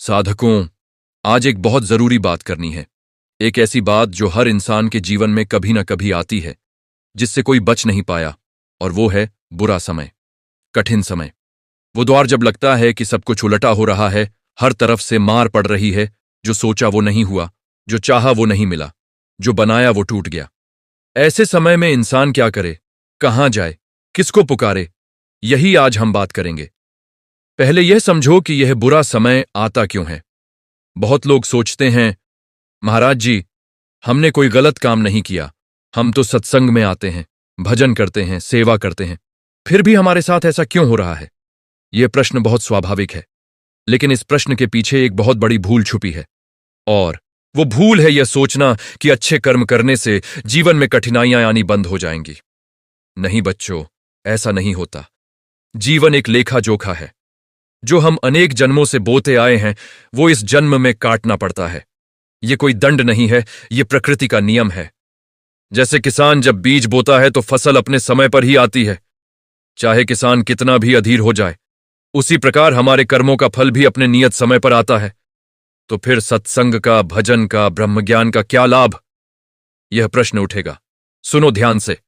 साधकों, आज एक बहुत जरूरी बात करनी है। एक ऐसी बात जो हर इंसान के जीवन में कभी न कभी आती है, जिससे कोई बच नहीं पाया, और वो है बुरा समय, कठिन समय। वो द्वार जब लगता है कि सब कुछ उलटा हो रहा है, हर तरफ से मार पड़ रही है, जो सोचा वो नहीं हुआ, जो चाहा वो नहीं मिला, जो बनाया वो टूट गया। ऐसे समय में इंसान क्या करे, कहां जाए, किसको पुकारे, यही आज हम बात करेंगे। पहले यह समझो कि यह बुरा समय आता क्यों है। बहुत लोग सोचते हैं, महाराज जी, हमने कोई गलत काम नहीं किया, हम तो सत्संग में आते हैं, भजन करते हैं, सेवा करते हैं, फिर भी हमारे साथ ऐसा क्यों हो रहा है। यह प्रश्न बहुत स्वाभाविक है, लेकिन इस प्रश्न के पीछे एक बहुत बड़ी भूल छुपी है। और वो भूल है यह सोचना कि अच्छे कर्म करने से जीवन में कठिनाइयां आनी बंद हो जाएंगी। नहीं बच्चों, ऐसा नहीं होता। जीवन एक लेखा जोखा है। जो हम अनेक जन्मों से बोते आए हैं, वो इस जन्म में काटना पड़ता है। ये कोई दंड नहीं है, ये प्रकृति का नियम है। जैसे किसान जब बीज बोता है तो फसल अपने समय पर ही आती है, चाहे किसान कितना भी अधीर हो जाए। उसी प्रकार हमारे कर्मों का फल भी अपने नियत समय पर आता है। तो फिर सत्संग का, भजन का, ब्रह्मज्ञान का क्या लाभ? यह प्रश्न उठेगा। सुनो ध्यान से।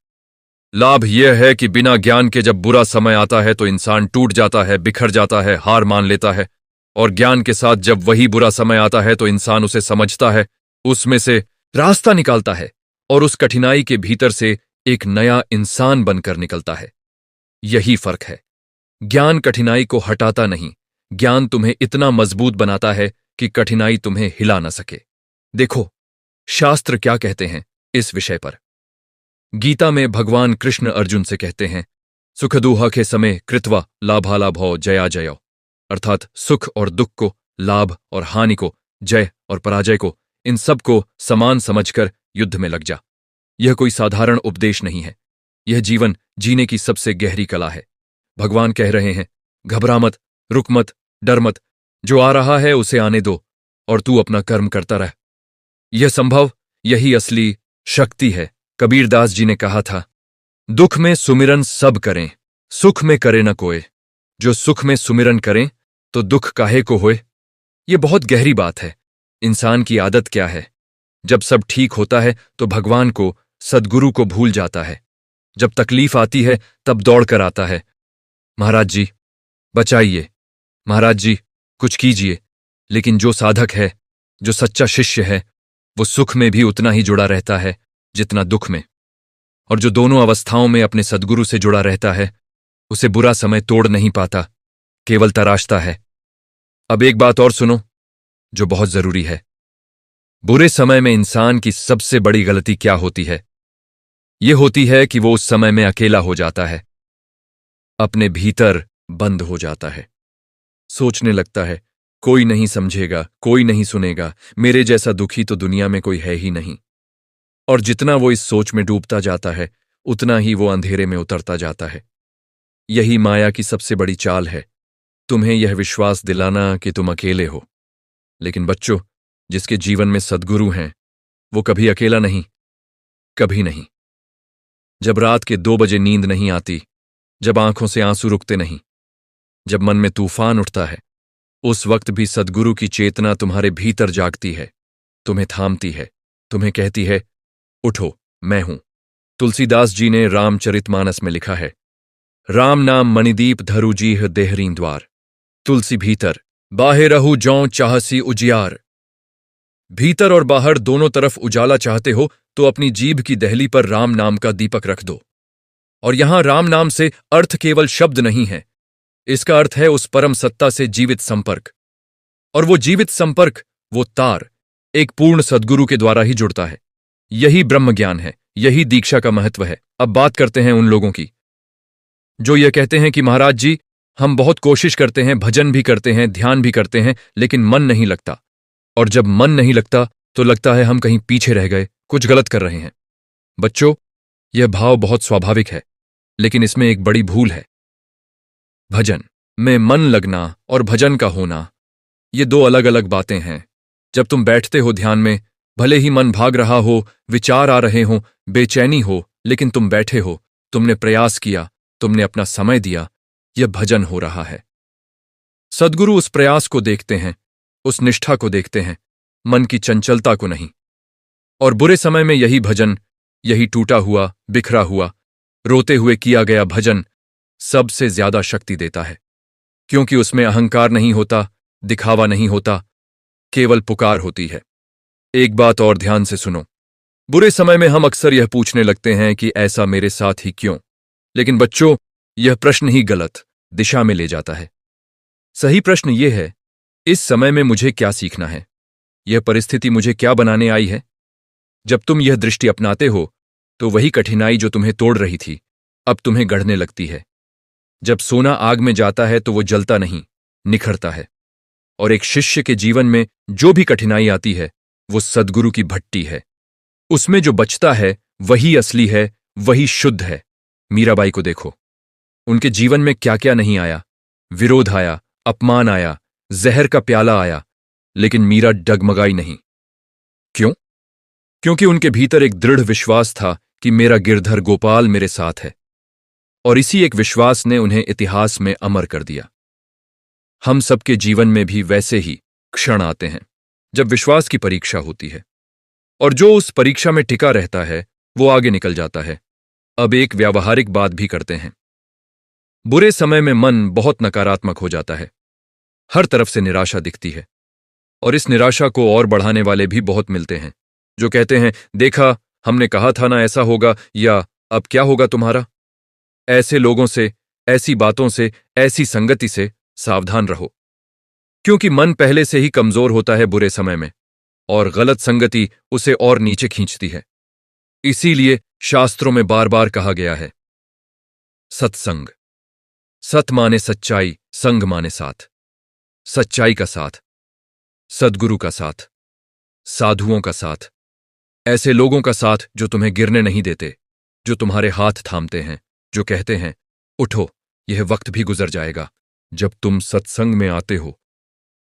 लाभ यह है कि बिना ज्ञान के जब बुरा समय आता है तो इंसान टूट जाता है, बिखर जाता है, हार मान लेता है। और ज्ञान के साथ जब वही बुरा समय आता है तो इंसान उसे समझता है, उसमें से रास्ता निकालता है, और उस कठिनाई के भीतर से एक नया इंसान बनकर निकलता है। यही फर्क है। ज्ञान कठिनाई को हटाता नहीं, ज्ञान तुम्हें इतना मजबूत बनाता है कि कठिनाई तुम्हें हिला न सके। देखो, शास्त्र क्या कहते हैं इस विषय पर। गीता में भगवान कृष्ण अर्जुन से कहते हैं, सुख दुह के समय कृत्वा लाभालाभौ जया जयो, अर्थात सुख और दुख को, लाभ और हानि को, जय और पराजय को, इन सब को समान समझकर युद्ध में लग जा। यह कोई साधारण उपदेश नहीं है, यह जीवन जीने की सबसे गहरी कला है। भगवान कह रहे हैं, घबरा मत, रुक मत, डर मत, जो आ रहा है उसे आने दो और तू अपना कर्म करता रह। यह संभव, यही असली शक्ति है। कबीरदास जी ने कहा था, दुख में सुमिरन सब करें, सुख में करे न कोय। जो सुख में सुमिरन करें तो दुख काहे को होए। यह बहुत गहरी बात है। इंसान की आदत क्या है, जब सब ठीक होता है तो भगवान को, सद्गुरु को भूल जाता है। जब तकलीफ आती है तब दौड़ कर आता है, महाराज जी बचाइए, महाराज जी कुछ कीजिए। लेकिन जो साधक है, जो सच्चा शिष्य है, वो सुख में भी उतना ही जुड़ा रहता है जितना दुख में। और जो दोनों अवस्थाओं में अपने सद्गुरु से जुड़ा रहता है, उसे बुरा समय तोड़ नहीं पाता, केवल तराशता है। अब एक बात और सुनो, जो बहुत जरूरी है। बुरे समय में इंसान की सबसे बड़ी गलती क्या होती है? यह होती है कि वो उस समय में अकेला हो जाता है, अपने भीतर बंद हो जाता है। सोचने लगता है, कोई नहीं समझेगा, कोई नहीं सुनेगा, मेरे जैसा दुखी तो दुनिया में कोई है ही नहीं। और जितना वो इस सोच में डूबता जाता है, उतना ही वो अंधेरे में उतरता जाता है। यही माया की सबसे बड़ी चाल है, तुम्हें यह विश्वास दिलाना कि तुम अकेले हो। लेकिन बच्चों, जिसके जीवन में सद्गुरु हैं, वो कभी अकेला नहीं, कभी नहीं। जब रात के 2 बजे नींद नहीं आती, जब आंखों से आंसू रुकते नहीं, जब मन में तूफान उठता है, उस वक्त भी सद्गुरु की चेतना तुम्हारे भीतर जागती है, तुम्हें थामती है, तुम्हें कहती है, उठो, मैं हूं। तुलसीदास जी ने रामचरितमानस में लिखा है, राम नाम मणिदीप धरु जीह देहरीं द्वार, तुलसी भीतर बाहे रहू जौं चाहसी उजियार। भीतर और बाहर दोनों तरफ उजाला चाहते हो तो अपनी जीभ की दहली पर राम नाम का दीपक रख दो। और यहां राम नाम से अर्थ केवल शब्द नहीं है, इसका अर्थ है उस परम सत्ता से जीवित संपर्क। और वो जीवित संपर्क, वो तार, एक पूर्ण सद्गुरु के द्वारा ही जुड़ता है। यही ब्रह्म ज्ञान है, यही दीक्षा का महत्व है। अब बात करते हैं उन लोगों की जो ये कहते हैं कि महाराज जी, हम बहुत कोशिश करते हैं, भजन भी करते हैं, ध्यान भी करते हैं, लेकिन मन नहीं लगता। और जब मन नहीं लगता तो लगता है हम कहीं पीछे रह गए, कुछ गलत कर रहे हैं। बच्चों, यह भाव बहुत स्वाभाविक है, लेकिन इसमें एक बड़ी भूल है। भजन में मन लगना और भजन का होना, ये 2 अलग अलग बातें हैं। जब तुम बैठते हो ध्यान में, भले ही मन भाग रहा हो, विचार आ रहे हों, बेचैनी हो, लेकिन तुम बैठे हो, तुमने प्रयास किया, तुमने अपना समय दिया, यह भजन हो रहा है। सद्गुरु उस प्रयास को देखते हैं, उस निष्ठा को देखते हैं, मन की चंचलता को नहीं। और बुरे समय में यही भजन, यही टूटा हुआ, बिखरा हुआ, रोते हुए किया गया भजन सबसे ज्यादा शक्ति देता है, क्योंकि उसमें अहंकार नहीं होता, दिखावा नहीं होता, केवल पुकार होती है। एक बात और ध्यान से सुनो। बुरे समय में हम अक्सर यह पूछने लगते हैं कि ऐसा मेरे साथ ही क्यों? लेकिन बच्चों, यह प्रश्न ही गलत दिशा में ले जाता है। सही प्रश्न यह है, इस समय में मुझे क्या सीखना है? यह परिस्थिति मुझे क्या बनाने आई है? जब तुम यह दृष्टि अपनाते हो, तो वही कठिनाई जो तुम्हें तोड़ रही थी, अब तुम्हें गढ़ने लगती है। जब सोना आग में जाता है तो वो जलता नहीं, निखरता है। और एक शिष्य के जीवन में जो भी कठिनाई आती है, वो सद्गुरु की भट्टी है। उसमें जो बचता है वही असली है, वही शुद्ध है। मीराबाई को देखो, उनके जीवन में क्या क्या नहीं आया। विरोध आया, अपमान आया, जहर का प्याला आया, लेकिन मीरा डगमगाई नहीं। क्यों? क्योंकि उनके भीतर एक दृढ़ विश्वास था कि मेरा गिरधर गोपाल मेरे साथ है। और इसी एक विश्वास ने उन्हें इतिहास में अमर कर दिया। हम सबके जीवन में भी वैसे ही क्षण आते हैं जब विश्वास की परीक्षा होती है, और जो उस परीक्षा में टिका रहता है वो आगे निकल जाता है। अब एक व्यावहारिक बात भी करते हैं। बुरे समय में मन बहुत नकारात्मक हो जाता है, हर तरफ से निराशा दिखती है, और इस निराशा को और बढ़ाने वाले भी बहुत मिलते हैं, जो कहते हैं, देखा, हमने कहा था ना ऐसा होगा, या अब क्या होगा तुम्हारा। ऐसे लोगों से, ऐसी बातों से, ऐसी संगति से सावधान रहो, क्योंकि मन पहले से ही कमजोर होता है बुरे समय में, और गलत संगति उसे और नीचे खींचती है। इसीलिए शास्त्रों में बार बार कहा गया है, सत्संग। सत माने सच्चाई, संग माने साथ। सच्चाई का साथ, सद्गुरु का साथ, साधुओं का साथ, ऐसे लोगों का साथ जो तुम्हें गिरने नहीं देते, जो तुम्हारे हाथ थामते हैं, जो कहते हैं, उठो, यह वक्त भी गुजर जाएगा। जब तुम सत्संग में आते हो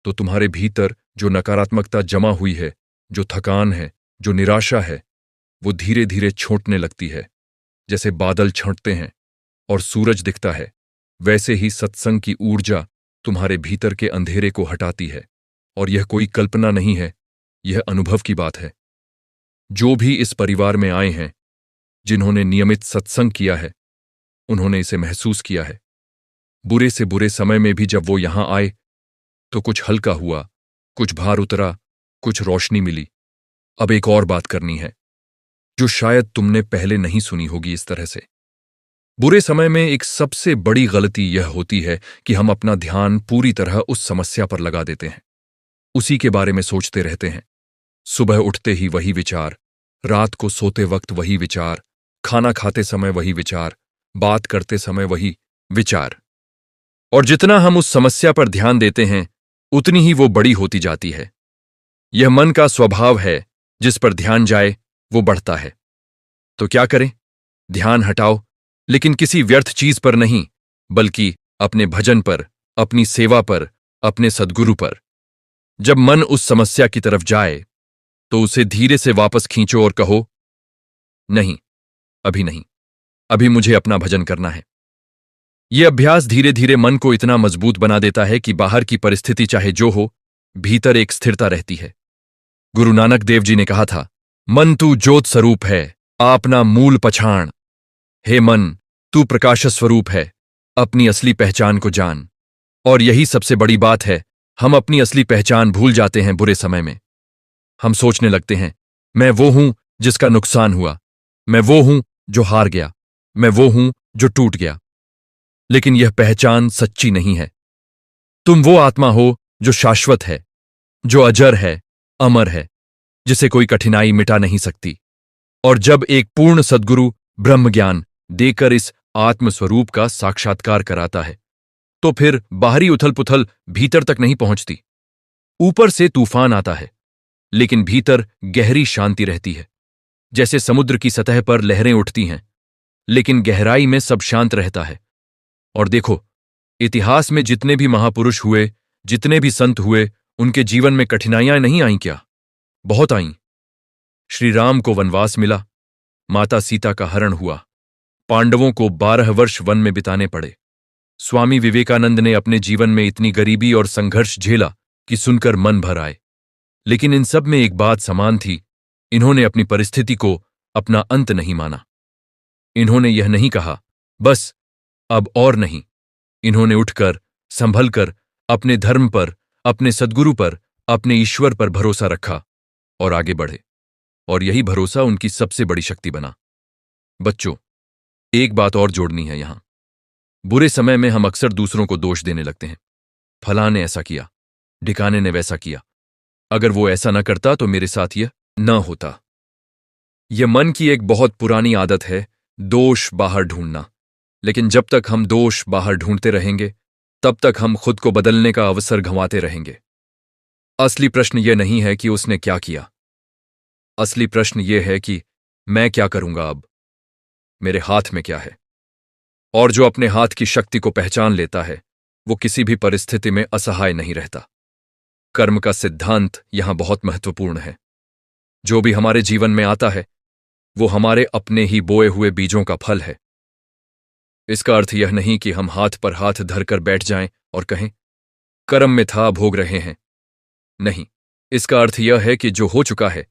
तो तुम्हारे भीतर जो नकारात्मकता जमा हुई है, जो थकान है, जो निराशा है, वो धीरे धीरे छोटने लगती है। जैसे बादल छंटते हैं और सूरज दिखता है, वैसे ही सत्संग की ऊर्जा तुम्हारे भीतर के अंधेरे को हटाती है। और यह कोई कल्पना नहीं है, यह अनुभव की बात है। जो भी इस परिवार में आए हैं, जिन्होंने नियमित सत्संग किया है, उन्होंने इसे महसूस किया है। बुरे से बुरे समय में भी जब वो यहां आए तो कुछ हल्का हुआ, कुछ भार उतरा, कुछ रोशनी मिली। अब एक और बात करनी है जो शायद तुमने पहले नहीं सुनी होगी इस तरह से। बुरे समय में एक सबसे बड़ी गलती यह होती है कि हम अपना ध्यान पूरी तरह उस समस्या पर लगा देते हैं, उसी के बारे में सोचते रहते हैं। सुबह उठते ही वही विचार, रात को सोते वक्त वही विचार, खाना खाते समय वही विचार, बात करते समय वही विचार। और जितना हम उस समस्या पर ध्यान देते हैं, उतनी ही वो बड़ी होती जाती है। यह मन का स्वभाव है, जिस पर ध्यान जाए वो बढ़ता है। तो क्या करें? ध्यान हटाओ, लेकिन किसी व्यर्थ चीज पर नहीं, बल्कि अपने भजन पर, अपनी सेवा पर, अपने सद्गुरु पर। जब मन उस समस्या की तरफ जाए तो उसे धीरे से वापस खींचो और कहो, नहीं, अभी नहीं, अभी मुझे अपना भजन करना है। यह अभ्यास धीरे धीरे मन को इतना मजबूत बना देता है कि बाहर की परिस्थिति चाहे जो हो, भीतर एक स्थिरता रहती है। गुरु नानक देव जी ने कहा था, मन तू ज्योत स्वरूप है, आपना मूल पछाण। हे मन, तू प्रकाश स्वरूप है, अपनी असली पहचान को जान। और यही सबसे बड़ी बात है, हम अपनी असली पहचान भूल जाते हैं बुरे समय में। हम सोचने लगते हैं, मैं वो हूं जिसका नुकसान हुआ, मैं वो हूं जो हार गया, मैं वो हूं जो टूट गया। लेकिन यह पहचान सच्ची नहीं है। तुम वो आत्मा हो जो शाश्वत है, जो अजर है, अमर है, जिसे कोई कठिनाई मिटा नहीं सकती। और जब एक पूर्ण सद्गुरु ब्रह्म ज्ञान देकर इस आत्मस्वरूप का साक्षात्कार कराता है, तो फिर बाहरी उथल पुथल भीतर तक नहीं पहुंचती। ऊपर से तूफान आता है, लेकिन भीतर गहरी शांति रहती है। जैसे समुद्र की सतह पर लहरें उठती हैं, लेकिन गहराई में सब शांत रहता है। और देखो, इतिहास में जितने भी महापुरुष हुए, जितने भी संत हुए, उनके जीवन में कठिनाइयां नहीं आईं क्या? बहुत आईं। श्री राम को वनवास मिला, माता सीता का हरण हुआ, पांडवों को 12 वर्ष वन में बिताने पड़े। स्वामी विवेकानंद ने अपने जीवन में इतनी गरीबी और संघर्ष झेला कि सुनकर मन भर आए। लेकिन इन सब में एक बात समान थी, इन्होंने अपनी परिस्थिति को अपना अंत नहीं माना। इन्होंने यह नहीं कहा, बस अब और नहीं। इन्होंने उठकर, संभलकर अपने धर्म पर, अपने सद्गुरु पर, अपने ईश्वर पर भरोसा रखा और आगे बढ़े। और यही भरोसा उनकी सबसे बड़ी शक्ति बना। बच्चों, एक बात और जोड़नी है यहां। बुरे समय में हम अक्सर दूसरों को दोष देने लगते हैं। फलां ने ऐसा किया, ढिकाने ने वैसा किया, अगर वो ऐसा न करता तो मेरे साथ यह न होता। यह मन की एक बहुत पुरानी आदत है, दोष बाहर ढूंढना। लेकिन जब तक हम दोष बाहर ढूंढते रहेंगे, तब तक हम खुद को बदलने का अवसर गंवाते रहेंगे। असली प्रश्न यह नहीं है कि उसने क्या किया। असली प्रश्न यह है कि मैं क्या करूंगा अब? मेरे हाथ में क्या है? और जो अपने हाथ की शक्ति को पहचान लेता है, वो किसी भी परिस्थिति में असहाय नहीं रहता। कर्म का सिद्धांत यहां बहुत महत्वपूर्ण है। जो भी हमारे जीवन में आता है, वो हमारे अपने ही बोए हुए बीजों का फल है। इसका अर्थ यह नहीं कि हम हाथ पर हाथ धरकर बैठ जाएं और कहें, कर्म में था, भोग रहे हैं। नहीं, इसका अर्थ यह है कि जो हो चुका है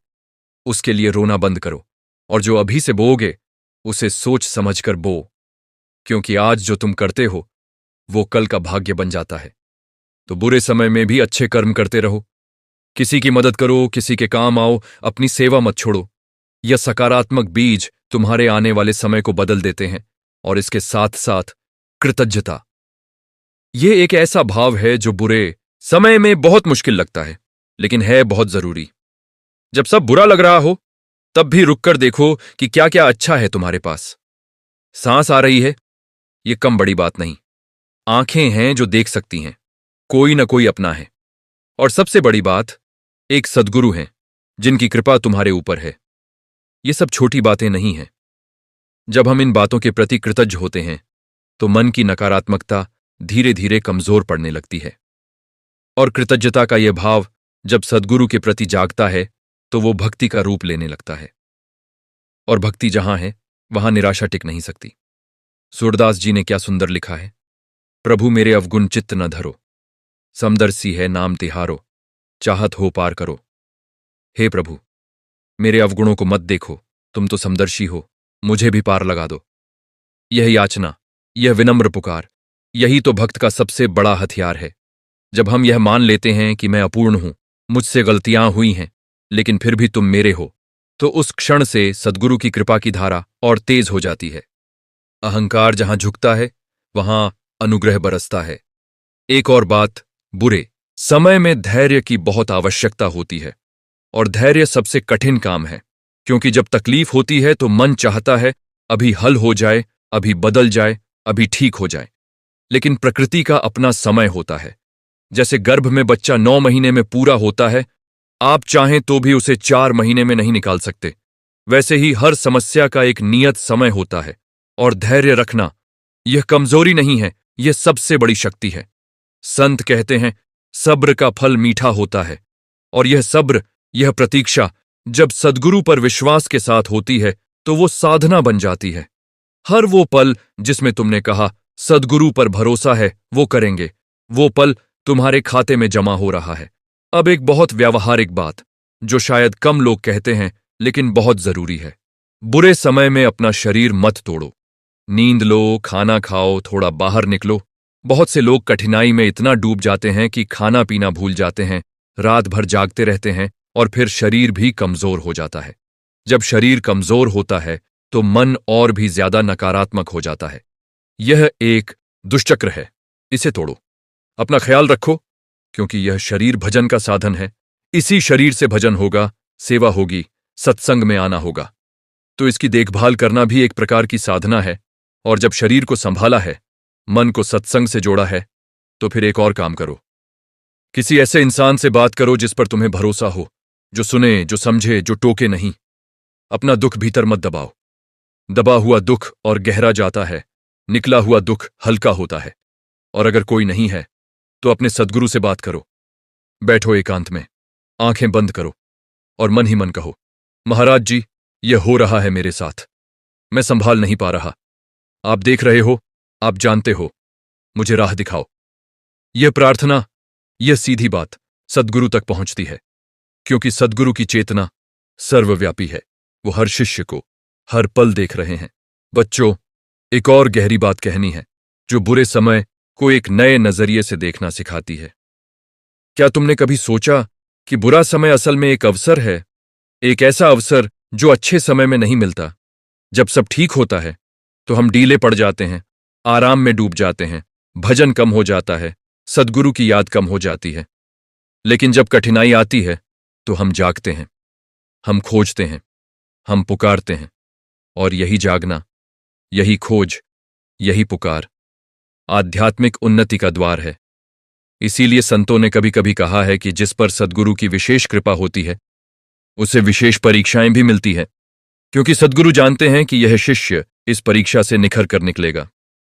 उसके लिए रोना बंद करो, और जो अभी से बोओगे उसे सोच समझकर बो, क्योंकि आज जो तुम करते हो वो कल का भाग्य बन जाता है। तो बुरे समय में भी अच्छे कर्म करते रहो, किसी की मदद करो, किसी के काम आओ, अपनी सेवा मत छोड़ो। यह सकारात्मक बीज तुम्हारे आने वाले समय को बदल देते हैं। और इसके साथ साथ कृतज्ञता, यह एक ऐसा भाव है जो बुरे समय में बहुत मुश्किल लगता है, लेकिन है बहुत जरूरी। जब सब बुरा लग रहा हो, तब भी रुककर देखो कि क्या क्या अच्छा है तुम्हारे पास। सांस आ रही है, यह कम बड़ी बात नहीं। आंखें हैं जो देख सकती हैं, कोई न कोई अपना है। और सबसे बड़ी बात, एक सद्गुरु हैं जिनकी कृपा तुम्हारे ऊपर है। ये सब छोटी बातें नहीं हैं। जब हम इन बातों के प्रति कृतज्ञ होते हैं, तो मन की नकारात्मकता धीरे धीरे कमजोर पड़ने लगती है। और कृतज्ञता का यह भाव जब सद्गुरु के प्रति जागता है, तो वो भक्ति का रूप लेने लगता है। और भक्ति जहां है, वहां निराशा टिक नहीं सकती। सूरदास जी ने क्या सुंदर लिखा है, प्रभु मेरे अवगुण चित्त न धरो, समदर्शी है नाम तिहारो, चाहत हो पार करो। हे प्रभु, मेरे अवगुणों को मत देखो, तुम तो समदर्शी हो, मुझे भी पार लगा दो। यह याचना, यह विनम्र पुकार, यही तो भक्त का सबसे बड़ा हथियार है। जब हम यह मान लेते हैं कि मैं अपूर्ण हूं, मुझसे गलतियां हुई हैं, लेकिन फिर भी तुम मेरे हो, तो उस क्षण से सद्गुरु की कृपा की धारा और तेज हो जाती है। अहंकार जहां झुकता है, वहां अनुग्रह बरसता है। एक और बात, बुरे समय में धैर्य की बहुत आवश्यकता होती है। और धैर्य सबसे कठिन काम है, क्योंकि जब तकलीफ होती है तो मन चाहता है अभी हल हो जाए, अभी बदल जाए, अभी ठीक हो जाए। लेकिन प्रकृति का अपना समय होता है। जैसे गर्भ में बच्चा 9 महीने में पूरा होता है, आप चाहें तो भी उसे 4 महीने में नहीं निकाल सकते। वैसे ही हर समस्या का एक नियत समय होता है। और धैर्य रखना यह कमजोरी नहीं है, यह सबसे बड़ी शक्ति है। संत कहते हैं, सब्र का फल मीठा होता है। और यह सब्र, यह प्रतीक्षा जब सद्गुरु पर विश्वास के साथ होती है, तो वो साधना बन जाती है। हर वो पल जिसमें तुमने कहा सद्गुरु पर भरोसा है, वो करेंगे, वो पल तुम्हारे खाते में जमा हो रहा है। अब एक बहुत व्यावहारिक बात, जो शायद कम लोग कहते हैं, लेकिन बहुत जरूरी है। बुरे समय में अपना शरीर मत तोड़ो। नींद लो, खाना खाओ, थोड़ा बाहर निकलो। बहुत से लोग कठिनाई में इतना डूब जाते हैं कि खाना पीना भूल जाते हैं, रात भर जागते रहते हैं, और फिर शरीर भी कमजोर हो जाता है। जब शरीर कमजोर होता है, तो मन और भी ज्यादा नकारात्मक हो जाता है। यह एक दुष्चक्र है, इसे तोड़ो। अपना ख्याल रखो, क्योंकि यह शरीर भजन का साधन है। इसी शरीर से भजन होगा, सेवा होगी, सत्संग में आना होगा। तो इसकी देखभाल करना भी एक प्रकार की साधना है। और जब शरीर को संभाला है, मन को सत्संग से जोड़ा है, तो फिर एक और काम करो। किसी ऐसे इंसान से बात करो जिस पर तुम्हें भरोसा हो, जो सुने, जो समझे, जो टोके नहीं। अपना दुख भीतर मत दबाओ। दबा हुआ दुख और गहरा जाता है, निकला हुआ दुख हल्का होता है। और अगर कोई नहीं है, तो अपने सद्गुरु से बात करो। बैठो एकांत में, आंखें बंद करो और मन ही मन कहो, महाराज जी, यह हो रहा है मेरे साथ, मैं संभाल नहीं पा रहा। आप देख रहे हो, आप जानते हो, मुझे राह दिखाओ। यह प्रार्थना, यह सीधी बात सद्गुरु तक पहुंचती है, क्योंकि सद्गुरु की चेतना सर्वव्यापी है। वो हर शिष्य को हर पल देख रहे हैं। बच्चों, एक और गहरी बात कहनी है जो बुरे समय को एक नए नजरिए से देखना सिखाती है। क्या तुमने कभी सोचा कि बुरा समय असल में एक अवसर है, एक ऐसा अवसर जो अच्छे समय में नहीं मिलता। जब सब ठीक होता है तो हम ढीले पड़ जाते हैं, आराम में डूब जाते हैं, भजन कम हो जाता है, सद्गुरु की याद कम हो जाती है। लेकिन जब कठिनाई आती है तो हम जागते हैं, हम खोजते हैं, हम पुकारते हैं। और यही जागना, यही खोज, यही पुकार आध्यात्मिक उन्नति का द्वार है। इसीलिए संतों ने कभी कभी कहा है कि जिस पर सद्गुरु की विशेष कृपा होती है उसे विशेष परीक्षाएं भी मिलती है, क्योंकि सद्गुरु जानते हैं कि यह शिष्य इस परीक्षा से निखर कर निकलेगा।